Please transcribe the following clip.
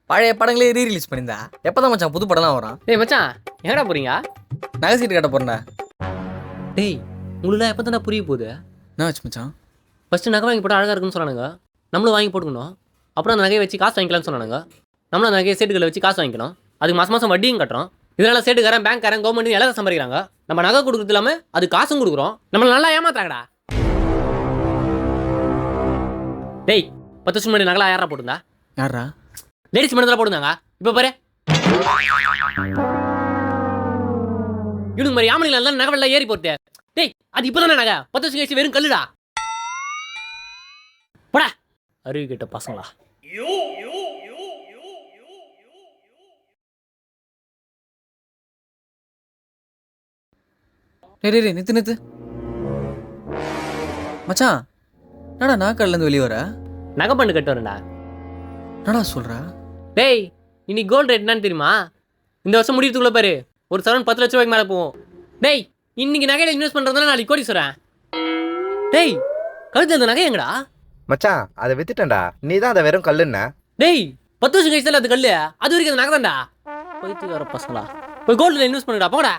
பழைய படங்களே ரீரிலீஸ் பண்ணியிருந்தா எப்போதான் மச்சான் புது படம்லாம் வரும்? டேய் மச்சான் எங்கடா போறீங்க? நகை சீட்டு கட்ட போறேன்டா. டேய் உங்களுக்கு எப்போ தானே புரிய போகுது? என்ன வச்சு மச்சான்? ஃபஸ்ட்டு நகை வாங்கி போட்டால் அழகாக இருக்குன்னு சொன்னானுங்க. நம்மளும் வாங்கி போட்டுக்கணும். அப்புறம் அந்த நகையை வச்சு காசு வாங்கிக்கலாம்னு சொன்னானுங்க. நம்மளும் அந்த நகையை சேட்டுகளை வச்சு காசு வாங்கிக்கணும். அதுக்கு மாதம் மாதம் வட்டியும் கட்டுறோம். இதனால சேட்டுக்காரன் பேங்க்காரன் கவர்மெண்ட் எல்லாம் சம்பாதிக்கிறாங்க. நம்ம நகை கொடுக்குறது இல்லாமல் அது காசும் கொடுக்குறோம். நம்மளை நல்லா ஏமாத்துறாங்கடா. டேய் 10 வருஷம் முன்னாடி நகலாம் யாரா போட்டுருந்தா? யாரா? லேடிஸ் மட்டும் தான் போட்டுருந்தாங்க. இப்போ பாரு இவனுக்கு மாதிரி யாமனில நகை வெள்ள ஏறி போட்டு. டேய் அது இப்போ தானே நகை 10 வருஷம் கழிச்சு வெறும் கல்லுடா. போடா அறிவு கிட்ட பசங்களா. டேய் நித்து மச்சான், என்னடா நாக்கல்லேருந்து வெளியே வர? நகை பண்ணு கட்டு வரேன்டா. என்னடா சொல்கிறா? டேய் இன்னைக்கு கோல்டு ரேட் என்னன்னு தெரியுமா? இந்த வருஷம் முடியறதுக்குள்ள பாரு ஒரு சவரன் 10 லட்சம் ரூபாய்க்கு மேலே போவோம். டேய் இன்னைக்கு நகையில இன்வெஸ்ட் பண்ணுறதுனா நாளைக்கு கோடி சொல்கிறேன். டேய் கழுத்து அந்த நகை எங்கடா? மச்சான் அதை வித்துட்டேன்டா. நீ தான் அதை வெறும் கல்லுன்ன. டேய் 10 வருஷம் கழிச்சு அது கல்லு, அது வரைக்கும் அந்த நகை தான்டா. போயிட்டு வர பசங்களா போய் கோல்டில் இன்வெஸ்ட் பண்ணுடா போங்கடா.